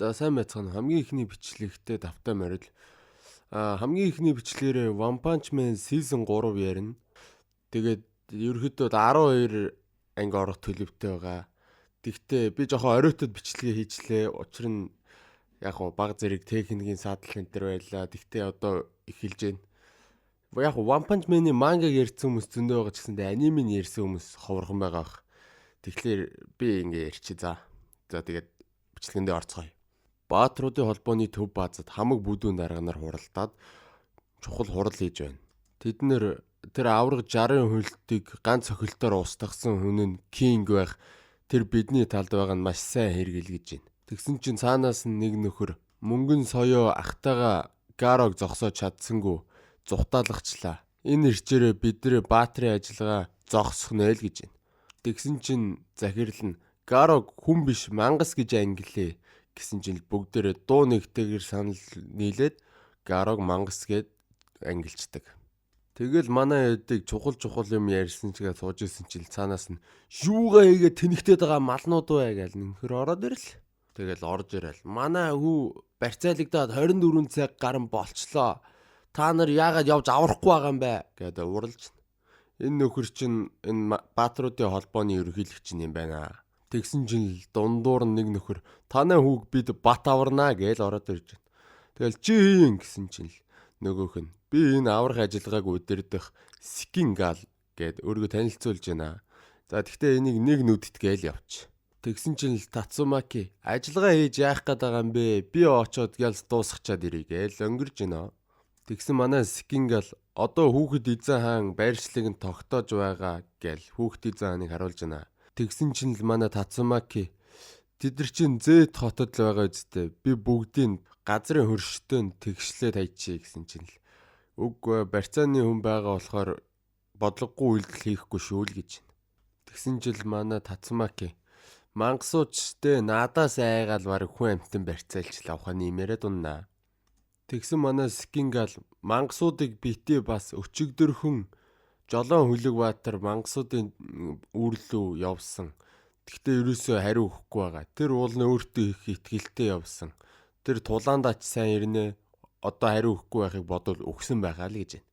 За сайн байцгаана. Хамгийн ихний бичлэгтээ давтай морил. Хамгийн ихний бичлэгээрээ One Punch Man Season 3 ярина. Тэгээд ерөөхдөө 12 анги орох төлөвтэй байгаа. Тэгтээ би жоохон оройтод бичлэгээ хийчлээ. Учир нь яг гоо баг зэрэг техникийн саатал энэ төр байлаа. Тэгтээ одоо эхэлж байна. Яг One Punch Man-ийн мангаг ярьсан хүмүүс зөндөө байгаа ч гэсэндээ анимыг ярьсан хүмүүс ховорхон байгаа бах. Тэгэхээр би ингээ ярьчих. За тэгээд бичлэгэндээ орцгоё. Баатруудын холбооны төв баазад хамаг бүдүүн дарганаар хуралдаад чухал хурал хийж байна. Тэд нэр тэр авраг 60 хөлтийг ганц охилтоор устгасан хүн нь Кинг байх. Тэр бидний талд байгаа нь маш сайн хэрэгэлгэж байна. Тэгсэн чинь цаанаас нь нэг нөхөр мөнгөн соёо ахтайгаа Гарог зогсоож чадсангүй зүхтаалагчлаа. Энэ ирчээрээ бидний баатрын ажиллагаа зогсох нь л гэж байна. Тэгсэн чинь захирал нь Гарог хүн биш мангас гэж ангилээ гэсэн чинь бүгдээрээ дуу нэгтэйгээр санал нийлээд Гарог мангас гэд ангилчдаг. Тэгэл манай эдэг чухал юм ярьсан чигээ сууж исэн чинь цаанаас нь юугаа хийгээ тэнэгтээд байгаа малнууд бай гэж нөхөр ороод ирэл. Тэгэл орж ирэл. Манай хүү барьцаалагдаад 24 цаг гарan болчлоо. Та нар яагаад явж аврахгүй байгаа юм бэ гэдэг уралж. Энэ нөхөр чинь энэ баатруудын холбооны ерөнхийлөгч юм байна. Тэгсэн чинь дундуур нэг нөхөр танай хүүг бид бат аварнаа гэж ороод ирж байна. Тэгэл чи хийн гэсэн чинь нөгөөх нь би энэ аврах ажиллагааг удирдах Скингал гэд өөрийгөө танилцуулж байна. За тэгтээ энийг нэг нүдт гээл явч. Тэгсэн чинь Тацумаки ажиллагаа хийж яах гээд байгаа юм бэ? Би очоод гял дуусгачаад ирье гээл өнгөрж байна. Тэгсэн манай Скингал одоо хүүхэд эзэн хаан байршлыг нь тогтоож байгаа гээл хүүхэд эзэн хааныг харуулж байна. Тэгсэн чинь л манай Тацумаки тэд нар чинь Зэт хотод л байгаа үстэй. Би бүгдийг газрын хөрштөнд тэгшлээ тайчээ гэсэн чинь л үгүй барьцааны хүн байгаа болохоор бодлогогүй үйлдэл хийхгүй шүү л гэж. Тэгсэн жил манай Тацумаки мангасуучтэй надаас айгаал бараг хүн амтан барьцаалчлаа ухааны имээрээ дуннаа. Тэгсэн манай Скингал мангасуудыг битээ бас өчигдөрхөн Жолоон хүлэг баатар мангасуудын үүрлүү явсан. Тэгтээ ерөөсөө хариу өгөхгүй байгаа. Тэр уулны өөртөө их итгэлтэй явсан. Тэр тулаандаач сайн ирнэ. Одоо хариу өгөхгүй байхыг бодвол өгсөн байгаа л гэж байна.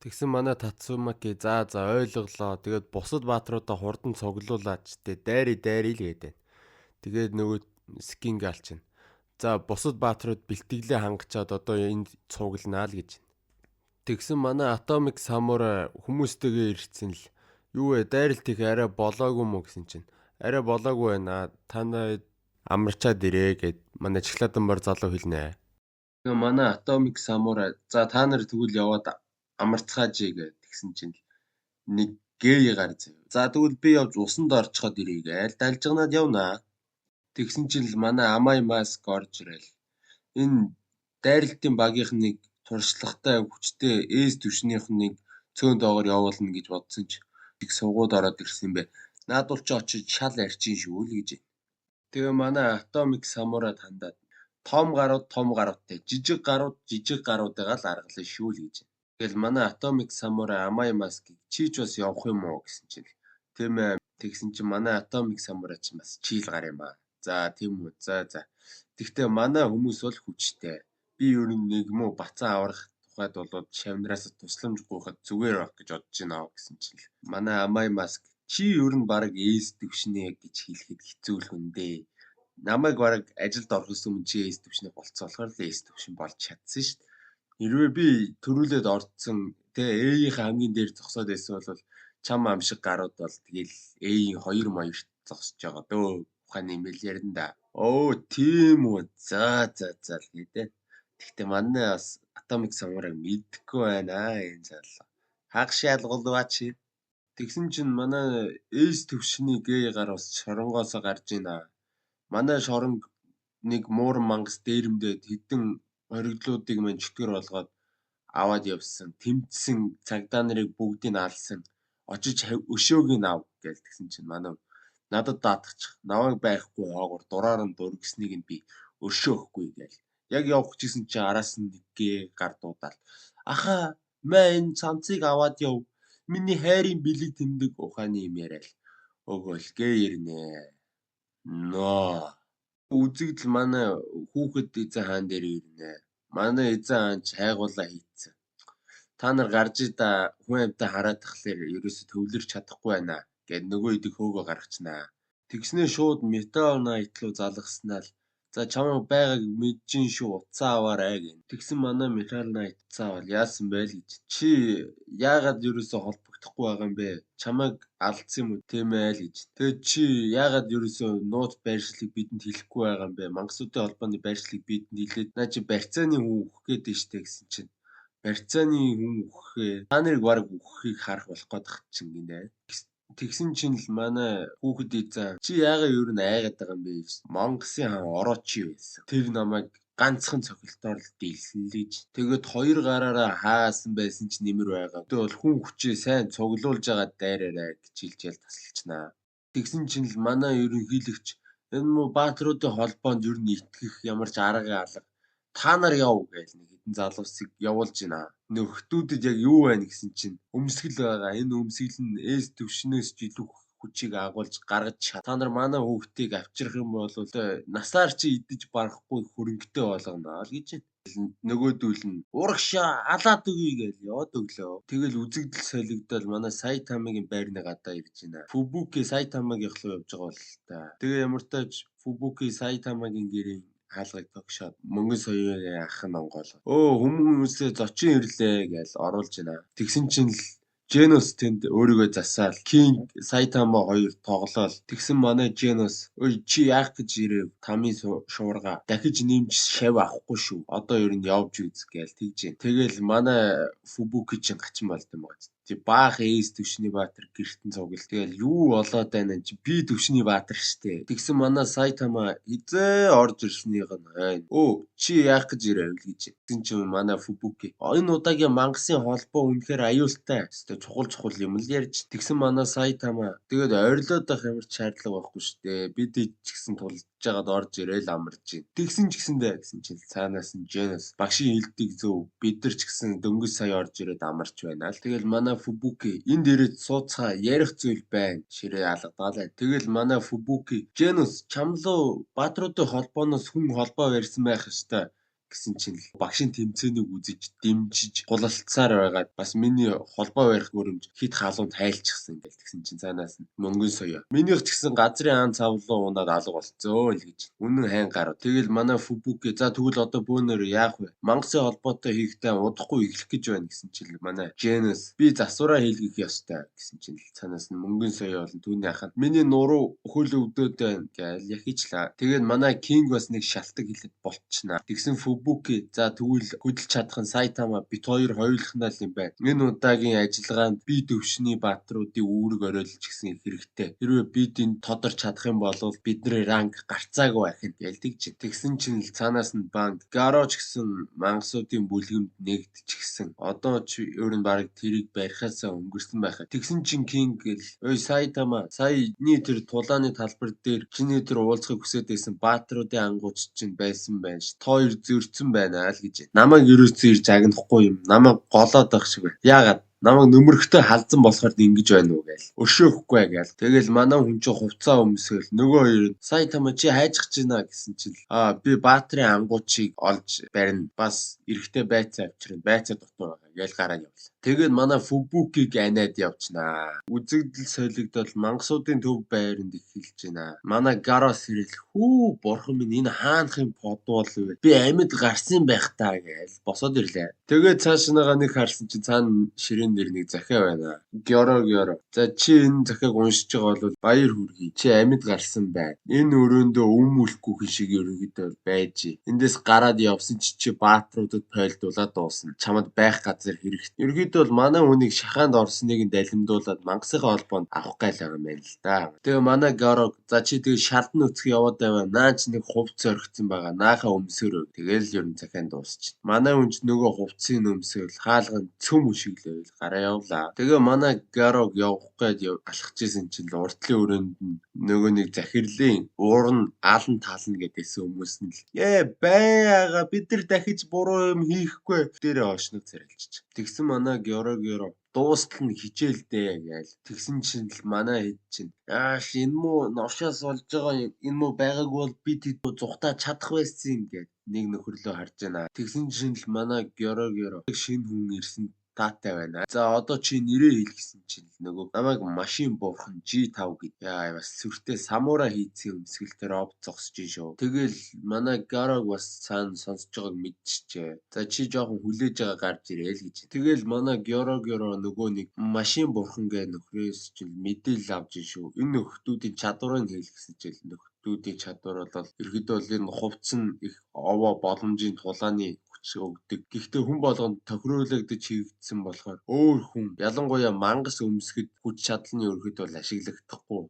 Тэгсэн манай Тацумаки за ойлголоо. Тэгээд бусад баатруудаа хурдан цуглуулаач. Дайри л гэдэг. Тэгээд нөгөө Скингал чинь. За бусад баатрууд бэлтгэлээ хангачаад одоо энд цугланаа л гэж. Тэгсэн манай Atomic Samurai хүмүүстэйгээ ирсэн л юу вэ дайралт их арай болоогүй мө гэсэн чинь арай болоогүй байна. Та нарыг амарчаад ирээ гэд манай Чигладан бар залуу хэлнэ. Тэгээ манай Atomic Samurai за та нар тэгвэл яваад амарцгааж гээ тэгсэн чинь нэг гэй гар зав. За тэгвэл би явж усанд орчход ирээ гээл далжгнаад явнаа. Тэгсэн чинь манай Амай Маск орж ирэл. Энэ дайралтын багийнхныг туршлагатай хүчтэй ээс төвшнийхнийг цөөн доогоор явуулна гэж бодсон ч их сувгууд ороод ирсэн юм бэ. Наадуул ч очиж шал арчин шүү л гэж. Тэгээ манай Atomic Samurai хандаад том гаруудтай жижиг гаруудыгаа л аргалсан шүү л гэж. Тэгэл манай Atomic Samurai Amai Mask чи ч бас явах юм уу гэсэн чинь тийм ээ. Тэгсэн чинь манай Atomic Samurai ч бас чийл гар юм аа. За тийм үү. За. Тэгтээ манай хүмүүс бол хүчтэй. Би ер нь нэг муу бацаа аврах тухайд болоод шавнараас тусламж гуйхад зүгээр байх гэж бодож байна гэсэн чинь манай Амай Маск чи ер нь баг ээс төвшнээ гэж хэлэхэд хэцүү л хүн дээ. Намайг баг ажилд орохос өмнө чи ээс төвшнээ болцоолохоор л ээс төвшин болж чадсан шүү дээ. Хэрвээ би төрүүлээд орцсон ээийнхээ хамгийн дээр зогсоод байсан бол чам ам шиг гарууд бол тэгэл ээийн 2 маягт зогсож байгаа дөө. Ухааны имэйл ярина да. Оо тийм үү. За л гэдэг. Тэгтээ манай бас Atomic Samurai мэдхгүй байна энэ залуу. Хаг шалгуулваач. Тэгсэн чинь манай ээс төвшний гээ гар бас шоронгоос гарж ийна. Манай шоронг нэг мууран мангас дээрэмдээд хэдэн хориглуудыг мань чөтгөр болгоод аваад явсан. Тэмцсэн цагдаа нарыг бүгдийг алсан. Очиж өшөөг нь ав гээл тэгсэн чинь манай надад даатгачих. Наваг байхгүй хоогоор дураар нь дургсныг нь би өшөөхгүй гээл. Яг явах гэсэн чи араас нь нэгэ гар дуудаал. Аха мэн цамцыг аваад яв. Миний хайрын бэлэг тэмдэг ухааны юм яриад. Өгөөл гээ ирнэ. Ноо Үзэгдэл манай хүүхэд эзэн хаан дээр ирнэ. Манай эзэн хаан ч хайгуулаа хийцэн. Та нар гарч ида хүн амьтаа хараад тахлаар ерөөсө төвлөрч чадахгүй байна гэд нөгөө идэг хөөгөө гаргачнаа. Тэгснээ шууд Metal Knight руу залгаснаа л за чамайг байгааг мэджин шүү уцаа аваарай гэн. Тэгсэн манай Metal Knight уцаа авал яасан бэ л гэж. Чи яагаад ерөөсө холбогдохгүй байгаа юм бэ? Чамайг алдсан юм уу тийм ээ л гэж. Тэгээд чи яагаад ерөөсө нууц байршлыг бидэнд хэлэхгүй байгаа юм бэ? Мангасуудын холбооны байршлыг бидэнд хэлээд наа чи барьцааны хүн өгөх гээд штэ гэсэн чинь. Барьцааны хүн өгөхээ та нарыг баг өгөхийг харах болох гээд чинь гинэ. Тэгсэн чинь л манай хүүхэд эзэн чи яагаад юу н айгаад байгаа юм бэ гэсэн. Монголын хаан ороо чи байсан. Тэр намайг ганцхан цохилтоор л дийлсэн л гэж. Тэгээд хоёр гараараа хаасан байсан ч нэмэр байгаа. Тэ бол хүн хүчээ сайн цуглуулж байгаа дайраарай гэж хэлжээл тасалчнаа. Тэгсэн чинь л манай ерөнхийлөгч энэ муу баатруудын холбоонд юу н итгэх ямар ч арга алга. Та нар яв гэж нэг хэдэн залуусыг явуулж байна. Нөхдүүдэд яг юу байна гэсэн чинь өмсгөл байгаа. Энэ өмсгөл нь эс төвшнөөс ч илүү хүчийг агуулж гаргаж чад. Та нар манай хүүхдийг авчрах юм бол насаар чи идэж барахгүй хөрөнгөтэй болгоно л гэж байна. Нөгөөдүүл нь урагшаа алаад өгье гэж яваад өглөө. Тэгэл үзэгдэл солигдол манай Сайтамагийн байрны гадаа ирж байна. Фүбүки Сайтамагийн руу явж байгаа бол та. Тэгээ ямар тааж Фүбүки Сайтамагийн гэрээ хаалгыг тогшоод мөнгөн соёогийн ах нь онгоолоо. Хүмүүсээ зочин ирлээ гэж оруулж байна. Тэгсэн чинь л Genos тэнд өөрийгөө засаал King Saitama хоёр тоглоол. Тэгсэн манай Genos ой чи яах гэж ирэв? Тамийн шуурга дахиж нэмж шав авахгүй шүү. Одоо ер нь явж үз гээл тэгж дээ. Тэгэл манай Fubuki чин гачин болд юм байна. Баах эс төвшний баатар гэртэн цугэл. Тэгэл юу болоод байна чи би төвшний баатар штэ. Тэгсэн манай Saitama хизээ орж ирснийх нь хайн. Чи яах гэж ирэв гэж. Тэгсэн чи манай Fubuki энэ удаагийн мангасын холбоо үнэхээр аюултай. Чухал юм л ярьж. Тэгсэн манай Saitama тэгээд ойрлоод байх ямар ч шаардлага байхгүй штэ. Бид ч гэсэн тулж жагаад орж ирээл амарч байна. Тэгсэн ч гэсэндээ гэсэн чинь цаанаас нь Genos багшийн хэлдэг зөв. Бид нар ч гэсэн дөнгөж сая орж ирээд амарч байна л. Тэгэл манай Fubuki энд ирээд сууцгаа ярих зүйл байна. Ширээ алгадаалаа. Тэгэл манай Fubuki Genos чамлуу баатруудын холбооноос хүн холбоо барьсан байх ёстой гэсэн чинь багшийн тэмцээнийг үзэж дэмжиж гулалцсаар байгаад бас миний холбоо барих өрөмж хит халуун тайлчихсан гэл тэгсэн чинь цаанаас нь мөнгөн соёо. Минийх ч гэсэн газрын хаан цавлуу унаад алга болцоо л гэж. Үнэн хайн гарав. Тэгэл манай Fubuki за тэгвэл одоо бөөнөр яах вэ? Мангасын холбоотой хийхдээ удахгүй эхлэх гэж байна гэсэн чинь манай Genos би засвараа хийлгэх ёстой гэсэн чинь цаанаас нь мөнгөн соёо болон түүний ахад миний нуруу хөл өвдөд байна гэл яхичлаа. Тэгээд манай King бас нэг шалтак хэлээд болчихнаа. Тэгсэн Fubuki за тэгвэл хөдөлж чадах нь Saitama бит хоёр хоёулахнаа л юм байна. Энэ удаагийн ажиллагаанд би төвшний баатруудын үүрэг оройлж гисэн хэрэгтэй. Хэрвээ бид энэ тодорч чадах юм бол бидний ранг гарцаагүй байх нь гэлдэг чи. Тэгсэн чинь л цаанаас нь банк Garoch гэсэн мангасуудын бүлгэмд нэгдчихсэн. Одоо ч өөр нь баг тэрийг барихаасаа өнгөрсөн байхаа. Тэгсэн чинь King гэл ой Saitama саяны тэр тулааны талбар дээр чиний тэр уулзахыг хүсэж байсан баатруудын ангууч чинь байсан байна ш. Хоёр зөрчсөн байна л гэж. Намайг ерөөсөө ирж агнахгүй юм. Намайг голоод байх шиг байна. Яагаад? Намайг нөмөрхтэй халдсан болохоор ингэж байна уу гээл. Өшөөхгүй гээл. Тэгэл манай хүн чинь хувцаа өмсөөл нөгөө хоёр Saitama чи хайжих гэж байна гэсэн чинь би баатрын ангуучийг олж барина. Бас эрэхтэй байцаа авчирна. Байцаа дотор байгаа гээл гараа явлаа. Тэгээд манай Fubuki-г анаад явчнаа. Үзэгдэл солигдол мангасуудын төв байранд эхэлж байна. Манай Garos ирэл хүү бурхан минь энэ хаанхын подвол вэ? Би амьд гарсан байх таа гэж босоод ирлээ. Тэгээд цаашнаага нэг харсан чинь цаана ширээн дээр нэг захиа байна. Гёро. За чи энэ захиаг уншиж байгаа бол баяр хүргэе. Чи амьд гарсан байна. Энэ өрөөндөө өмүүлэхгүй хүн шиг ерөнхийдөө байж. Эндээс гараад явсан чи баатруудад пойлдуулаад дуусна. Чамд байх газар хэрэгтэй. Ерөнхийдөө бол манай хүнийг шахаанд орсныг нь далимдуулаад мангасынхаа холбоонд авах гал байгаа юм байна л да. Тэгээ манай Garo за чи тэгээ шалдан өцөх яваад байваа. Наач нэг хувц орхицсан байгаа. Наахаа өмсөөрөө. Тэгээл ер нь захианд дуусчих. Манай хүнч нөгөө хувцсыг өмсөөл хаалган цөм үшиглэвэл гараа явлаа. Тэгээ манай Garo явах гээд алхаж исэн чинь уртлын өрөөнд нөгөө нэг захирлын уур нь аалан таална гэдээсэн хүмүүс нь л байга бид нар дахиж буруу юм хийхгүй дээрээ очног царилчиж. Тэгсэн манай Георгио дуустал нь хичээлдээ гээл. Тэгсэн чинь л манай хэд чинь ааш энэ муу новшоос болж байгаа юм. Энэ муу байгааг бол бид зүхтаа чадах байсан юм гээд нэг нөхөрлөө харж байна. Тэгсэн чинь л манай Георгио шинэ хүн ирсэн таатай байна. За одоо чи нэрээ хэл гэсэн чинь нөгөө намайг машин буурхан G5 гэдэг. Яа бас сүртэй самурай хийцэн өмсгөлтөөр ов зогсож шүү. Тэгэл манай Гараг бас цаана сонсож байгааг мэдчихжээ. За чи жоохон хүлээж байгаа гарч ирээл гэж. Тэгэл манай Георгио нөгөө нэг машин буурхан гэ нөхрөөс чинь мэдээлэл авч шүү. Энэ нөхдүүдийн чадварыг хэл гэсэн чил нөхдүүдийн чадвар бол ерөөдөө л энэ хувцсан их овоо боломжийн тулааны өгдөг. Гэхдээ хүн болгонд тохируулагдаж хийгдсэн болохоор өөр хүн ялангуяа мангас өмсгөд хүч чадлын ерөөдөө л ашиглагдахгүй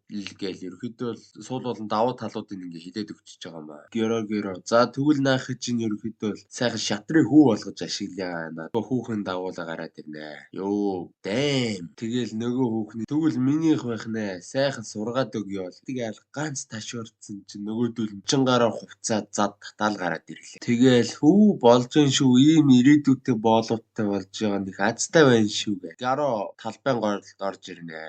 гээл ерөөдөө л суул болон давуу талуудыг ингээ хилээд өгчөж байгаа маа. Георгио за тэгвэл наахыг чинь ерөөдөө л сайхан шатрыг хүү болгож ашиглаа. Хүүхэн дагуулаа гараад ирнэ. Йоо дэм. Тэгэл нөгөө хүүхний тэгвэл минийх байх нэ. Сайхан сургаад өгье. Тэгэл ганц ташуурцсан чинь нөгөөдөл чингаараа хувцаад зад татаал гараад ирлээ. Тэгэл хүү болж шүү ийм ирээдүйтэй боловтой болж байгаа нэг азтай байна шүү гэ. Гаро талбайн горд орж ирнэ.